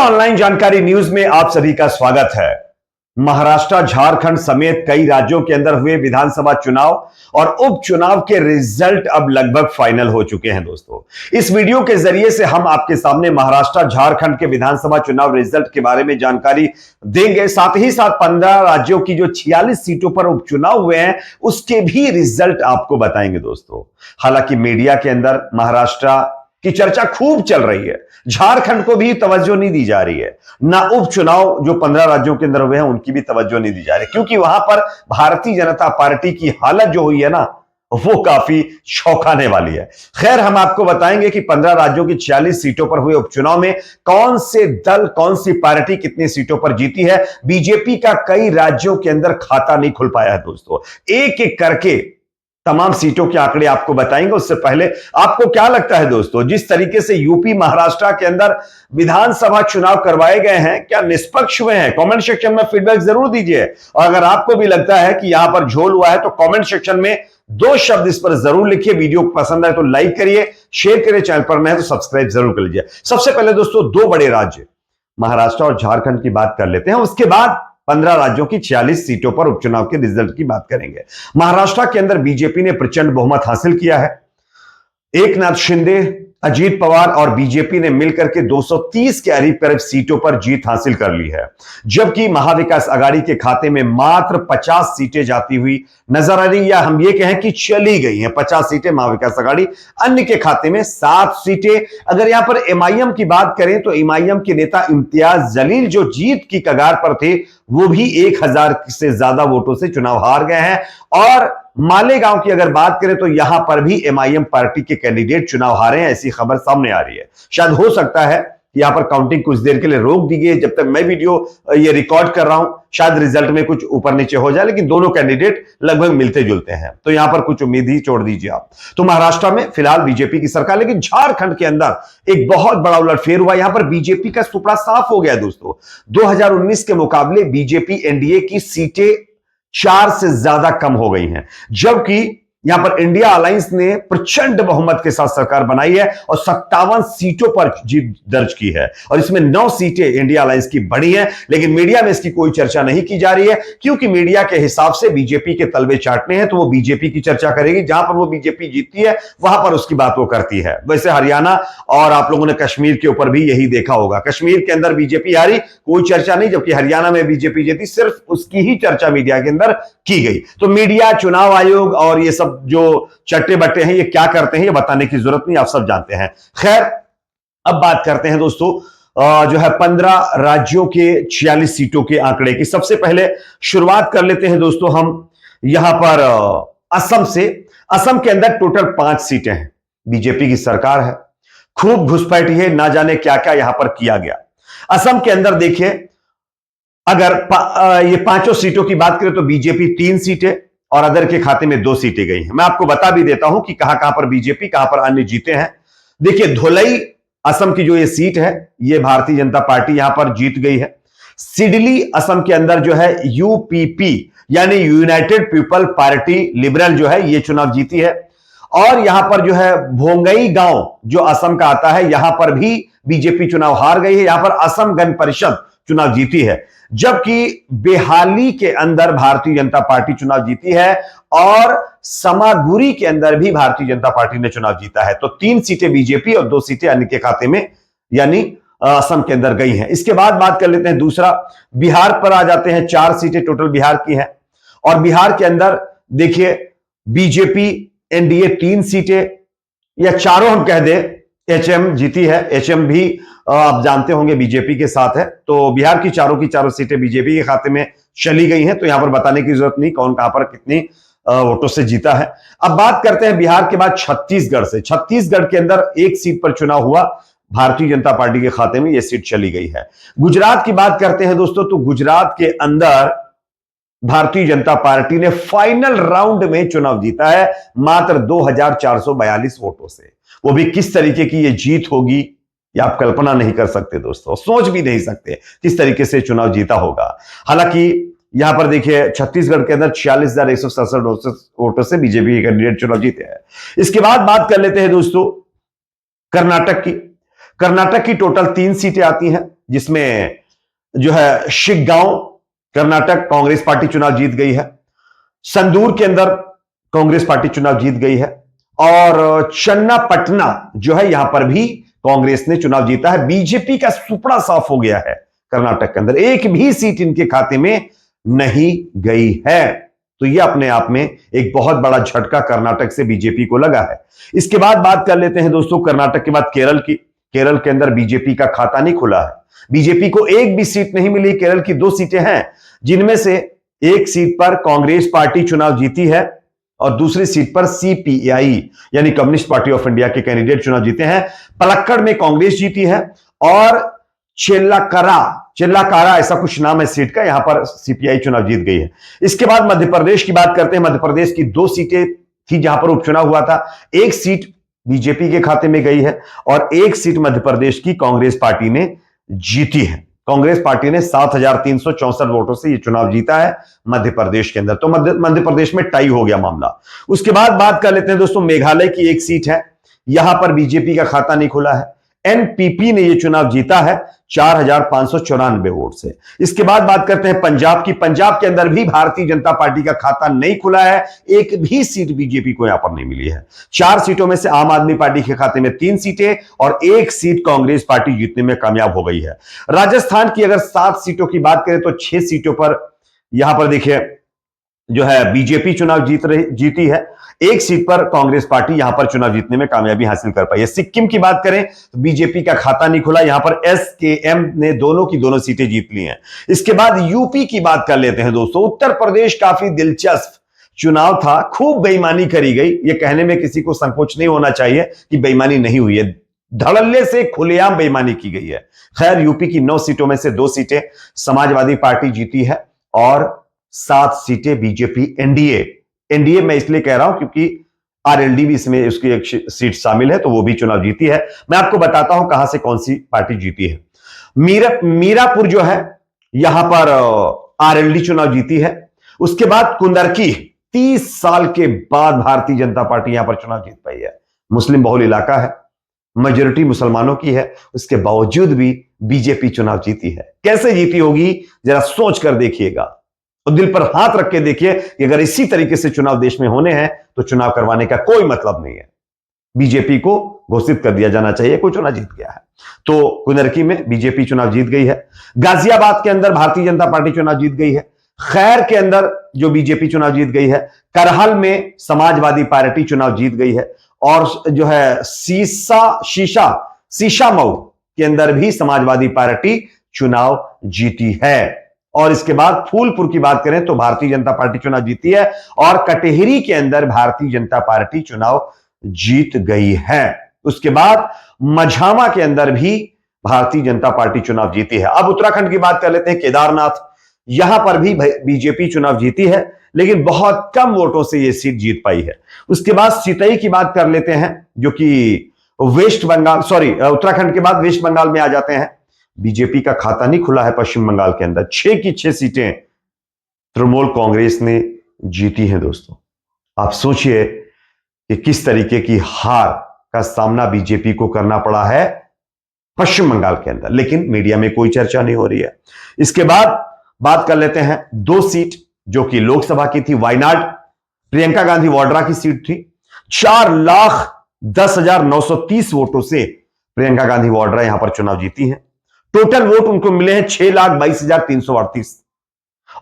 Online जानकारी news में आप सभी का स्वागत है। महाराष्ट्र, झारखंड समेत कई राज्यों के अंदर हुए विधानसभा चुनाव और उपचुनाव के रिजल्ट अब लगभग फाइनल हो चुके हैं। दोस्तों, इस वीडियो के जरिए से हम आपके सामने महाराष्ट्र, झारखंड के विधानसभा चुनाव रिजल्ट के बारे में जानकारी देंगे। साथ ही साथ 15 राज्यों की जो 46 सीटों पर उपचुनाव हुए हैं उसके भी रिजल्ट आपको बताएंगे। दोस्तों, हालांकि मीडिया के अंदर महाराष्ट्र की चर्चा खूब चल रही है, झारखंड को भी तवज्जो नहीं दी जा रही है, ना उपचुनाव जो 15 राज्यों के अंदर हुए हैं उनकी भी तवज्जो नहीं दी जा रही, क्योंकि वहां पर भारतीय जनता पार्टी की हालत जो हुई है ना, वो काफी चौंकाने वाली है। खैर, हम आपको बताएंगे कि 15 राज्यों की 46 सीटों पर हुए उपचुनाव में कौन से दल, कौन सी पार्टी कितनी सीटों पर जीती है। बीजेपी का कई राज्यों के अंदर खाता नहीं खुल पाया है। दोस्तों, एक एक करके तमाम सीटों के आंकड़े आपको बताएंगे। उससे पहले आपको क्या लगता है दोस्तों, जिस तरीके से यूपी, महाराष्ट्र के अंदर विधानसभा चुनाव करवाए गए हैं, क्या निष्पक्ष हुए हैं? कमेंट सेक्शन में फीडबैक जरूर दीजिए। और अगर आपको भी लगता है कि यहां पर झोल हुआ है तो कमेंट सेक्शन में 2 शब्द इस पर जरूर लिखिए। वीडियो पसंद आए तो लाइक करिए, शेयर करिए, चैनल पर नए हैं तो सब्सक्राइब जरूर कर लीजिए। सबसे पहले दोस्तों 2 बड़े राज्य महाराष्ट्र और झारखंड की बात कर लेते हैं, उसके बाद 15 राज्यों की 46 सीटों पर उपचुनाव के रिजल्ट की बात करेंगे। महाराष्ट्र के अंदर बीजेपी ने प्रचंड बहुमत हासिल किया है। एकनाथ शिंदे, अजीत पवार और बीजेपी ने मिलकर के 230 के करीब सीटों पर जीत हासिल कर ली है, जबकि महाविकास आघाड़ी के खाते में मात्र 50 सीटें जाती हुई नजर आ रही, या हम ये कहें कि चली गई हैं। 50 सीटें महाविकास आघाड़ी, अन्य के खाते में 7 सीटें। अगर यहां पर एमआईएम की बात करें तो एमआईएम के नेता इम्तियाज जलील जो जीत की कगार पर थे, वो भी 1000 से ज्यादा वोटों से चुनाव हार गए हैं। और मालेगांव की अगर बात करें तो यहां पर भी एमआईएम पार्टी के कैंडिडेट चुनाव हारे हैं, ऐसी खबर सामने आ रही है। शायद हो सकता है यहां पर काउंटिंग कुछ देर के लिए रोक दी गई, जब तक मैं वीडियो ये रिकॉर्ड कर रहा हूं। शायद रिजल्ट में कुछ ऊपर नीचे हो जाए, लेकिन दोनों कैंडिडेट लगभग मिलते जुलते हैं, तो यहां पर कुछ उम्मीद ही छोड़ दीजिए आप। तो महाराष्ट्र में फिलहाल बीजेपी की सरकार, लेकिन झारखंड के अंदर एक बहुत बड़ा उलटफेर हुआ। यहां पर बीजेपी का सुपड़ा साफ हो गया दोस्तों। 2019 के मुकाबले बीजेपी एनडीए की सीटें 4 से ज्यादा कम हो गई हैं, जबकि यहां पर इंडिया अलायंस ने प्रचंड बहुमत के साथ सरकार बनाई है और 57 सीटों पर जीत दर्ज की है, और इसमें 9 सीटें इंडिया अलायंस की बढ़ी हैं। लेकिन मीडिया में इसकी कोई चर्चा नहीं की जा रही है, क्योंकि मीडिया के हिसाब से बीजेपी के तलवे चाटने हैं तो वो बीजेपी की चर्चा करेगी। जहां पर वो बीजेपी जीतती है वहां पर उसकी बात वो करती है। वैसे हरियाणा और आप लोगों ने कश्मीर के ऊपर भी यही देखा होगा। कश्मीर के अंदर बीजेपी हारी, कोई चर्चा नहीं, जबकि हरियाणा में बीजेपी जीती, सिर्फ उसकी ही चर्चा मीडिया के अंदर की गई। तो मीडिया, चुनाव आयोग और ये सब जो चट्टे बट्टे हैं, ये क्या करते हैं ये बताने की जरूरत नहीं, आप सब जानते हैं। खैर, अब बात करते हैं दोस्तों जो है 15 राज्यों के 46 सीटों के आंकड़े की। सबसे पहले शुरुआत कर लेते हैं दोस्तों हम यहां पर असम से। असम के अंदर टोटल 5 सीटें हैं। बीजेपी की सरकार है, खूब घुसपैठी है, ना जाने क्या क्या यहां पर किया गया। असम के अंदर देखिए, अगर ये 5 सीटों की बात करें तो बीजेपी 3 सीटें और अदर के खाते में 2 सीटें गई हैं। मैं आपको बता भी देता हूं कि कहां कहां पर बीजेपी, कहां पर अन्य जीते हैं। देखिए, धुलई असम की जो ये सीट है, ये भारतीय जनता पार्टी यहां पर जीत गई है। सिडली असम के अंदर जो है यूपीपी यानी यूनाइटेड पीपल पार्टी लिबरल जो है ये चुनाव जीती है। और यहां पर जो है भोंगई गांव जो असम का आता है, यहां पर भी बीजेपी चुनाव हार गई है। यहां पर असम गण परिषद चुनाव जीती है, जबकि बेहाली के अंदर भारतीय जनता पार्टी चुनाव जीती है और समागुरी के अंदर भी भारतीय जनता पार्टी ने चुनाव जीता है। तो 3 सीटें बीजेपी और 2 सीटें अन्य के खाते में यानी असम के अंदर गई हैं। इसके बाद बात कर लेते हैं दूसरा, बिहार पर आ जाते हैं। 4 सीटें टोटल बिहार की हैं, और बिहार के अंदर देखिए बीजेपी एनडीए 3 सीटें, या चारों हम कह दें, एचएम जीती है। एचएम भी आप जानते होंगे बीजेपी के साथ है। तो बिहार की चारों सीटें बीजेपी के खाते में चली गई हैं, तो यहां पर बताने की जरूरत नहीं कौन कहां पर कितनी वोटों से जीता है। अब बात करते हैं बिहार के बाद छत्तीसगढ़ से। छत्तीसगढ़ के अंदर 1 सीट पर चुनाव हुआ, भारतीय जनता पार्टी के खाते में यह सीट चली गई है। गुजरात की बात करते हैं दोस्तों, तो गुजरात के अंदर भारतीय जनता पार्टी ने फाइनल राउंड में चुनाव जीता है मात्र 2442 वोटों से। वो भी किस तरीके की ये जीत होगी ये आप कल्पना नहीं कर सकते दोस्तों, सोच भी नहीं सकते किस तरीके से चुनाव जीता होगा। हालांकि यहां पर देखिए छत्तीसगढ़ के अंदर 46,167 वोटों से बीजेपी के कैंडिडेट चुनाव जीते हैं। इसके बाद बात कर लेते हैं दोस्तों कर्नाटक की। कर्नाटक की टोटल 3 सीटें आती हैं। जिसमें जो है शिग्गांव कर्नाटक कांग्रेस पार्टी चुनाव जीत गई है, संदूर के अंदर कांग्रेस पार्टी चुनाव जीत गई है, और चन्नापटना जो है यहां पर भी कांग्रेस ने चुनाव जीता है। बीजेपी का सुपड़ा साफ हो गया है कर्नाटक के अंदर, एक भी सीट इनके खाते में नहीं गई है। तो यह अपने आप में एक बहुत बड़ा झटका कर्नाटक से बीजेपी को लगा है। इसके बाद बात कर लेते हैं दोस्तों कर्नाटक के बाद केरल की। केरल के अंदर बीजेपी का खाता नहीं खुला है, बीजेपी को एक भी सीट नहीं मिली। केरल की 2 सीटें हैं, जिनमें से एक सीट पर कांग्रेस पार्टी चुनाव जीती है और दूसरी सीट पर सीपीआई यानी कम्युनिस्ट पार्टी ऑफ इंडिया के कैंडिडेट चुनाव जीते हैं। पलक्कड़ में कांग्रेस जीती है और चिल्लाकारा ऐसा कुछ नाम है सीट का, यहां पर सीपीआई चुनाव जीत गई है। इसके बाद मध्य प्रदेश की बात करते हैं। मध्य प्रदेश की 2 सीटें थी जहां पर उपचुनाव हुआ था, एक सीट बीजेपी के खाते में गई है और एक सीट मध्य प्रदेश की कांग्रेस पार्टी ने जीती है। कांग्रेस पार्टी ने 7,364 वोटों से यह चुनाव जीता है मध्य प्रदेश के अंदर। तो मध्य प्रदेश में टाई हो गया मामला। उसके बाद बात कर लेते हैं दोस्तों मेघालय की एक सीट है, यहां पर बीजेपी का खाता नहीं खुला है, एनपीपी ने यह चुनाव जीता है 4,594 वोट से। इसके बाद बात करते हैं पंजाब की। पंजाब के अंदर भी भारतीय जनता पार्टी का खाता नहीं खुला है, एक भी सीट बीजेपी को यहां पर नहीं मिली है। 4 सीटों में से आम आदमी पार्टी के खाते में 3 सीटें और 1 सीट कांग्रेस पार्टी जीतने में कामयाब हो गई है। राजस्थान की अगर 7 सीटों की बात करें तो 6 सीटों पर यहां पर देखिए जो है बीजेपी चुनाव जीती है, 1 सीट पर कांग्रेस पार्टी यहां पर चुनाव जीतने में कामयाबी हासिल कर पाई है। सिक्किम की बात करें तो बीजेपी का खाता नहीं खुला, यहां पर एसकेएम ने दोनों की दोनों सीटें जीत ली हैं। इसके बाद यूपी की बात कर लेते हैं दोस्तों। उत्तर प्रदेश काफी दिलचस्प चुनाव था, खूब बेईमानी करी गई, यह कहने में किसी को संकोच नहीं होना चाहिए कि बेईमानी नहीं हुई है, धड़ल्ले से खुलेआम बेईमानी की गई है। खैर यूपी की 9 सीटों में से 2 सीटें समाजवादी पार्टी जीती है और 7 सीटें बीजेपी एनडीए मैं इसलिए कह रहा हूं क्योंकि आरएलडी भी इसमें उसकी एक सीट शामिल है, तो वो भी चुनाव जीती है। मैं आपको बताता हूं कहां से कौन सी पार्टी जीती है। मीरापुर जो है यहां पर आरएलडी चुनाव जीती है। उसके बाद कुंदरकी 30 साल के बाद भारतीय जनता पार्टी यहां पर चुनाव जीत पाई है। मुस्लिम बहुल इलाका है, मेजोरिटी मुसलमानों की है, उसके बावजूद भी बीजेपी चुनाव जीती है। कैसे जीती होगी जरा सोच कर देखिएगा और दिल पर हाथ रख के देखिए कि अगर इसी तरीके से चुनाव देश में होने हैं तो चुनाव करवाने का कोई मतलब नहीं है। बीजेपी को घोषित कर दिया जाना चाहिए कोई चुनाव जीत गया है। तो कुंदरकी में बीजेपी चुनाव जीत गई है। गाजियाबाद के अंदर भारतीय जनता पार्टी चुनाव जीत गई है। खैर के अंदर जो बीजेपी चुनाव जीत गई है। करहल में समाजवादी पार्टी चुनाव जीत गई है और जो है शीशामऊ के अंदर भी समाजवादी पार्टी चुनाव जीती है। और इसके बाद फूलपुर की बात करें तो भारतीय जनता पार्टी चुनाव जीती है और कटेहरी के अंदर भारतीय जनता पार्टी चुनाव जीत गई है। उसके बाद मझामा के अंदर भी भारतीय जनता पार्टी चुनाव जीती है। अब उत्तराखंड की बात कर लेते हैं। केदारनाथ, यहां पर भी बीजेपी चुनाव जीती है लेकिन बहुत कम वोटों से यह सीट जीत पाई है। उसके बाद सितई की बात कर लेते हैं जो कि उत्तराखंड के बाद वेस्ट बंगाल में आ जाते हैं। बीजेपी का खाता नहीं खुला है पश्चिम बंगाल के अंदर। 6 की 6 सीटें तृणमूल कांग्रेस ने जीती हैं दोस्तों। आप सोचिए कि किस तरीके की हार का सामना बीजेपी को करना पड़ा है पश्चिम बंगाल के अंदर, लेकिन मीडिया में कोई चर्चा नहीं हो रही है। इसके बाद बात कर लेते हैं 2 सीट जो कि लोकसभा की थी। वायनाड प्रियंका गांधी वाड्रा की सीट थी। 4,10,930 वोटों से प्रियंका गांधी वाड्रा यहां पर चुनाव जीती हैं। टोटल वोट उनको मिले हैं 6,22,338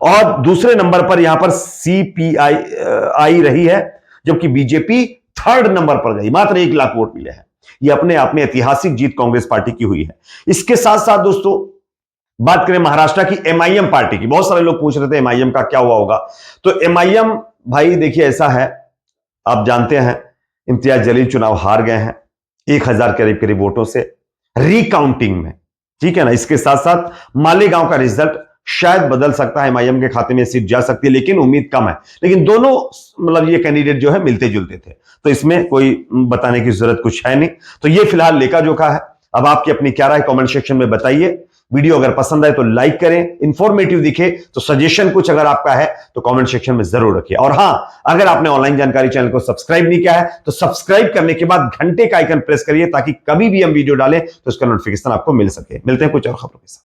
और दूसरे नंबर पर यहां पर सीपीआई रही है, जबकि बीजेपी 3rd नंबर पर गई, मात्र 1 लाख वोट मिले हैं। यह अपने आप में ऐतिहासिक जीत कांग्रेस पार्टी की हुई है। इसके साथ साथ दोस्तों बात करें महाराष्ट्र की एमआईएम पार्टी की। बहुत सारे लोग पूछ रहे थे एमआईएम का क्या हुआ होगा, तो एमआईएम भाई देखिए ऐसा है, आप जानते हैं इम्तियाज जलील चुनाव हार गए हैं 1000 के करीब वोटों से रिकाउंटिंग में, ठीक है ना। इसके साथ साथ मालेगांव का रिजल्ट शायद बदल सकता है, एमआईएम के खाते में सीट जा सकती है, लेकिन उम्मीद कम है। लेकिन दोनों मतलब ये कैंडिडेट जो है मिलते जुलते थे, तो इसमें कोई बताने की जरूरत कुछ है नहीं। तो ये फिलहाल लेखा जोखा है। अब आपकी अपनी क्या राय कमेंट सेक्शन में बताइए। वीडियो अगर पसंद आए तो लाइक करें, इंफॉर्मेटिव दिखे तो सजेशन कुछ अगर आपका है तो कमेंट सेक्शन में जरूर रखिए। और हां, अगर आपने ऑनलाइन जानकारी चैनल को सब्सक्राइब नहीं किया है तो सब्सक्राइब करने के बाद घंटे का आइकन प्रेस करिए ताकि कभी भी हम वीडियो डालें तो उसका नोटिफिकेशन आपको मिल सके। मिलते हैं कुछ और खबरों के साथ।